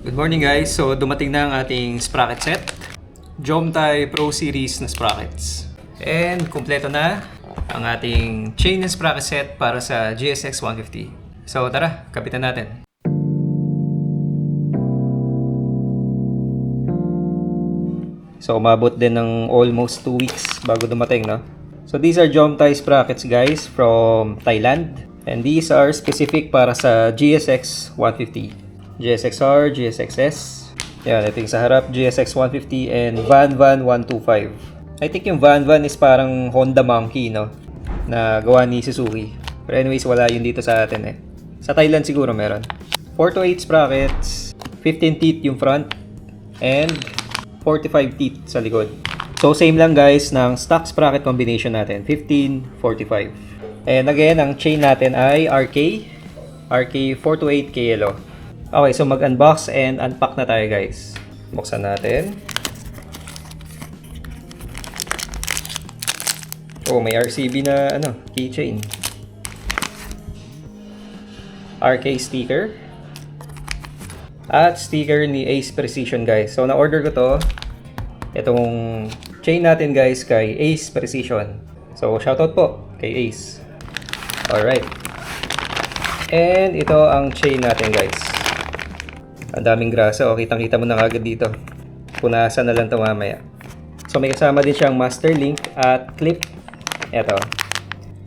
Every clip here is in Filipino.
Good morning guys! So dumating na ang ating sprocket set. Jomtai Pro Series na sprockets. And kumpleto na ang ating chain and sprocket set para sa GSX 150. So tara, kapitan natin. So umabot din ng almost 2 weeks bago dumating, no? So these are Jomtai sprockets guys from Thailand. And these are specific para sa GSX 150. GSX-R, GSX-S. Yan, ito yung sa harap, GSX 150 and Van 125. I think yung Van is parang Honda Monkey, no? Na gawa ni Suzuki. Pero anyways, wala yun dito sa atin eh. Sa Thailand siguro meron. 4 to 8 sprockets, 15 teeth yung front, and 45 teeth sa likod. So same lang guys ng stock sprocket combination natin, 15, 45. And again, ang chain natin ay RK 4 to 8 kilo. Okay, so mag-unbox and unpack na tayo guys. Buksan natin. Oh, may RCB na keychain. RK sticker. At sticker ni Ace Precision guys. So na-order ko to. Itong chain natin guys kay Ace Precision. So shoutout po kay Ace. Alright. And ito ang chain natin guys. Ang daming grasa. O, kitang-kita mo na agad dito. Punasan na lang ito mamaya. So, may kasama din siyang master link at clip. Ito.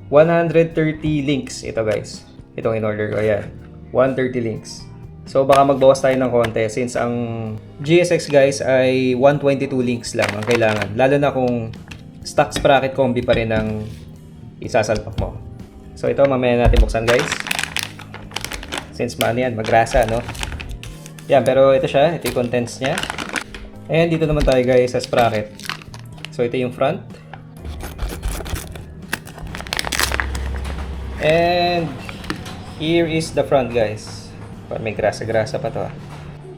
130 links ito guys. Itong in-order ko. Ayan. 130 links. So, baka magbawas tayo ng konti since ang GSX guys ay 122 links lang ang kailangan. Lalo na kung stock sprocket combi pa rin ang isasalpak mo. So, ito mamaya natin buksan guys. Since magrasa, no? Yan, pero ito siya. Ito yung contents niya. And dito naman tayo guys sa sprocket. So ito yung front. And here is the front guys. May grasa-grasa pa to.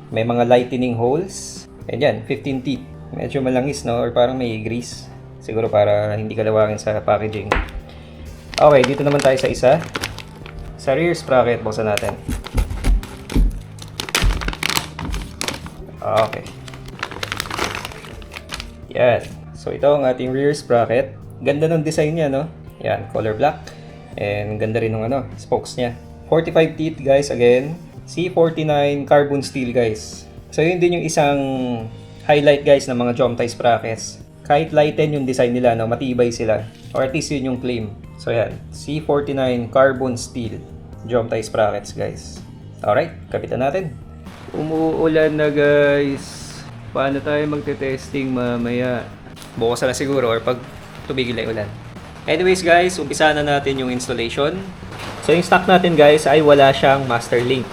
May mga lightening holes. And yan, 15 teeth. Medyo malangis, no? Or parang may grease. Siguro para hindi kalawangin sa packaging. Okay, dito naman tayo sa isa. Sa rear sprocket, buksan natin. Okay. Yan. So, ito ang ating rear sprocket. Ganda ng design niya, no? Yan, color black. And ganda rin ng spokes niya. 45 teeth, guys, again. C49 carbon steel, guys. So, yun din yung isang highlight, guys, ng mga Jomtai sprockets. Kahit lighten yung design nila, no? Matibay sila. Or at least yun yung claim. So, yan. C49 carbon steel Jomtai sprockets, guys. Alright, kapitan natin. Umuulan na guys. Paano tayo magte-testing mamaya? Bukas na siguro or pag tumigil na yung ulan. Anyways guys, umpisa na natin yung installation. So yung stock natin guys ay wala siyang master link.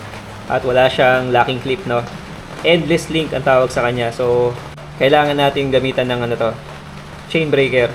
At wala siyang locking clip, no? Endless link ang tawag sa kanya. So kailangan natin gamitan ng chain breaker.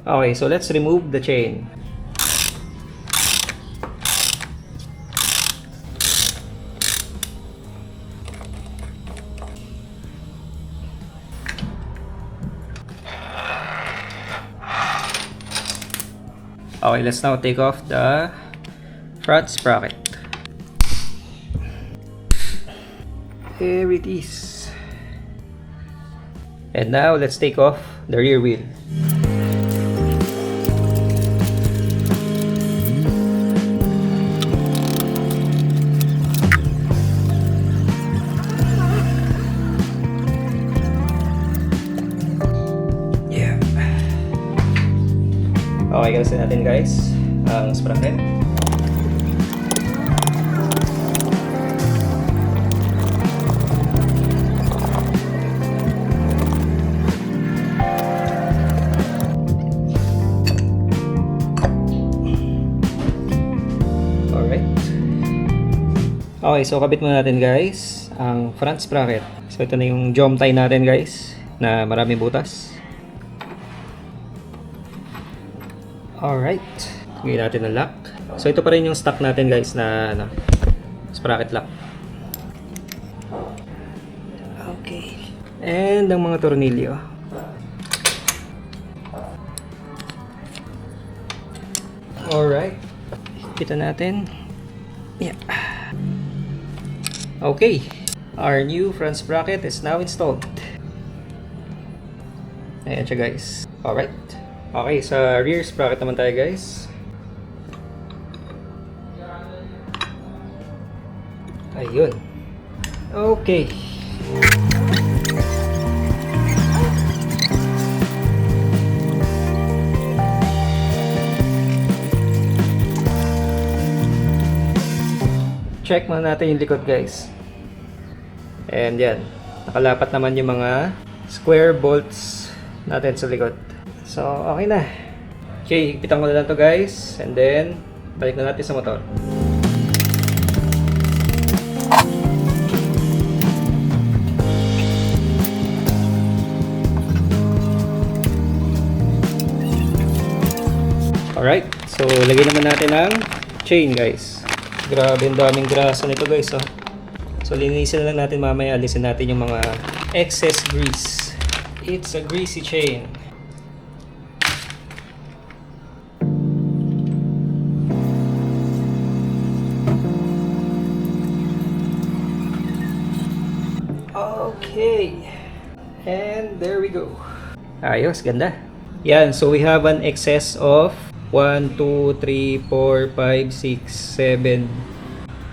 Okay, so let's remove the chain. Okay, let's now take off the front sprocket. Here it is. And now let's take off the rear wheel. Okay, galasin natin guys ang sprocket. Alright. Okay, so kabit muna natin guys ang front sprocket. So ito na yung Jomtai natin guys na maraming butas. Alright. Gawin natin ang lock. So ito pa rin yung stock natin guys na sprocket lock. Okay. And ang mga tornilyo. Alright. Kita natin. Yeah. Okay. Our new front sprocket is now installed. Ayan siya guys. Alright. Okay, sa rear sprocket naman tayo guys. Ayun. Okay. Check muna natin yung likod guys. And yan. Nakalapat naman yung mga square bolts natin sa likod. So, okay na. Okay, higpitan ko na lang to guys. And then, balik na natin sa motor. Alright, so lagay naman natin ang chain guys. Grabe, ang daming grasa nito guys. Oh. So linisin na lang natin mamaya. Alisin natin yung mga excess grease. It's a greasy chain. Okay. And there we go. Ayos, ganda. Yan, so we have an excess of 1, 2, 3, 4, 5, 6, 7,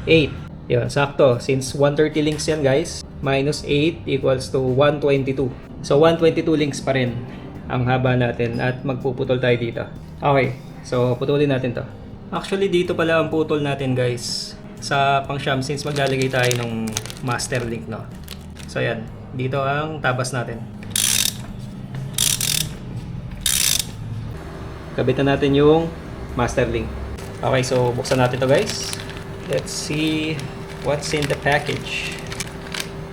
8. Yan, sakto. Since 130 links yan guys, minus 8 equals to 122. So 122 links pa rin ang haba natin at magpuputol tayo dito. Okay, so putulin natin to. Actually dito pala ang putol natin guys sa pang-sham since maglalagay tayo ng master link, no? So yan, dito ang tabas natin. Kabitan natin yung master link. Okay, so buksan natin to guys. Let's see what's in the package.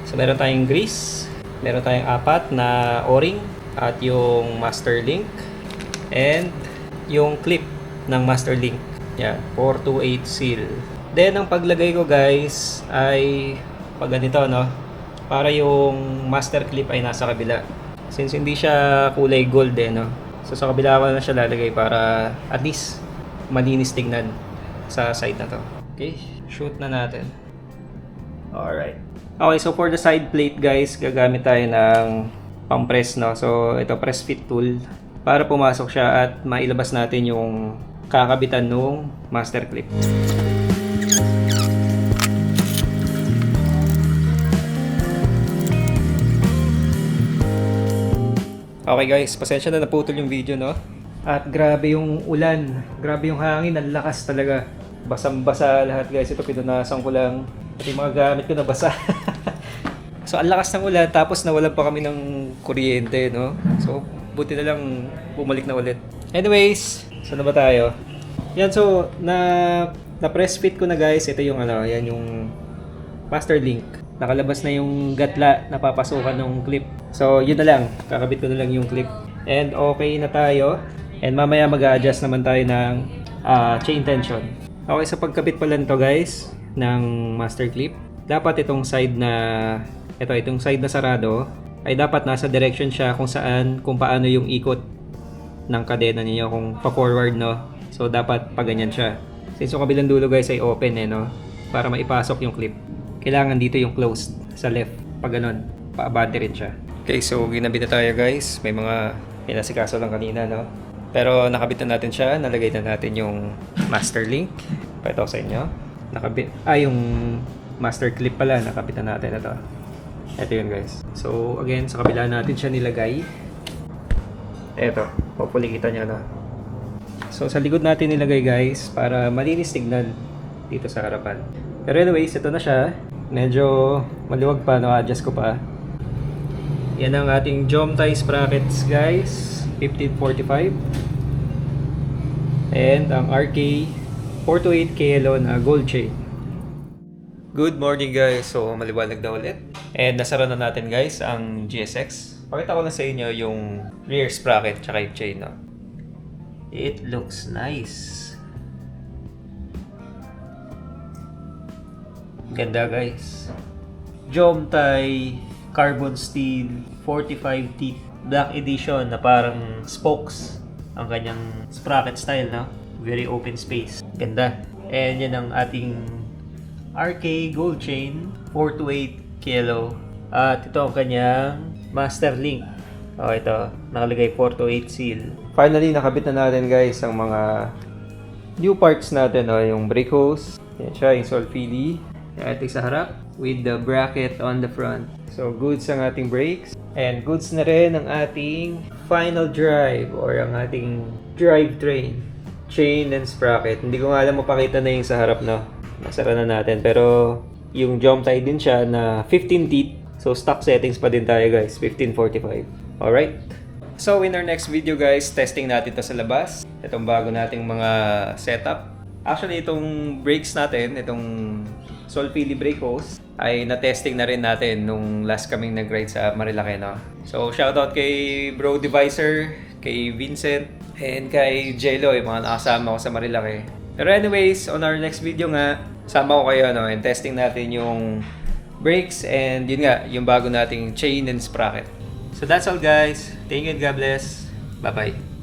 So meron tayong grease, meron tayong 4 na o-ring at yung master link and yung clip ng master link. Yan, 428 seal. Then ang paglagay ko guys ay pag ganito, no? Para yung master clip ay nasa kabila. Since hindi siya kulay gold no? So sa kabila ko na siya lalagay para at least malinis tignan sa side na to. Okay, shoot na natin. Alright. Okay, so for the side plate guys, gagamit tayo ng pang-press, no? So ito, press fit tool para pumasok siya at mailabas natin yung kakabitan ng master clip. Okay guys, pasensya na naputol yung video, no? At grabe yung ulan, grabe yung hangin, ang lakas talaga. Basang-basa lahat guys, ito pinunasan ko lang. Pati mga gamit ko nabasa. So ang lakas ng ulan, tapos nawalan pa kami ng kuryente, no? So buti na lang bumalik na ulit. Anyways, saan na ba tayo? Yan, so na press fit ko na guys. Ito yung yan yung master link. Nakalabas na yung gatla na papasukan ng clip. So yun na lang, kakabit ko na lang yung clip. And okay na tayo. And mamaya mag-a-adjust naman tayo ng chain tension. Okay, sa pagkabit pala nito guys ng master clip, dapat itong side na itong side na sarado ay dapat nasa direction siya kung paano yung ikot ng kadena niyo kung pa-forward, no. So dapat pa ganyan siya. Since yung kabilang dulo guys ay open no, para maipasok yung clip. Kailangan dito yung closed sa left. Pag ganun, paabante rin siya. Okay, so ginabit na tayo guys. May mga pinasikaso lang kanina, no? Pero nakabit na natin siya. Nalagay na natin yung master link. Pakita ko sa inyo. Yung master clip pala. Nakabit na natin ito. Ito yun guys. So again, sa kabila natin siya nilagay. Ito, hopefully kita nyo, no? So sa likod natin nilagay guys para malinis tignan dito sa harapan. Pero anyways, ito na siya. Medyo maliwag pa, no-adjust ko pa. Yan ang ating Jomtai sprockets guys, 1545. And ang RK 428 KLO na gold chain. Good morning guys, so maliwanag na ulit. And nasara na natin guys ang GSX. Pakita ko na sa inyo yung rear sprocket tsaka yung chain, no? It looks nice. Ganda guys. Jomtai Carbon Steel 45 teeth Black Edition na parang spokes ang kanyang sprocket style, no? Very open space. Ganda. And yan ang ating RK Gold Chain 428 kilo. At ito ang kanyang Master Link. Ito, nakalagay 428 seal. Finally, nakabit na natin guys ang mga new parts natin. Yung brake hose. Yan siya, yung Solfili. Ating sa harap with the bracket on the front. So, goods ang ating brakes. And goods na rin ang ating final drive or ang ating drivetrain. Chain and sprocket. Hindi ko nga alam mapakita na yung sa harap, no? Nasara na natin. Pero, yung Jomtai din siya na 15 teeth. So, stock settings pa din tayo guys. 1545. Alright? So, in our next video guys, testing natin to sa labas. Itong bago nating mga setup. Actually, itong brakes natin, itong Solfili brake hose, ay na-testing na rin natin nung last kaming nag-ride sa Marilake, no? So, shoutout kay Bro Devicer, kay Vincent, and kay Jello, yung mga nakasama ko sa Marilake. Pero anyways, on our next video nga, sama ko kayo, no? And testing natin yung brakes and yun nga, yung bago nating chain and sprocket. So that's all guys. Thank you and God bless. Bye-bye.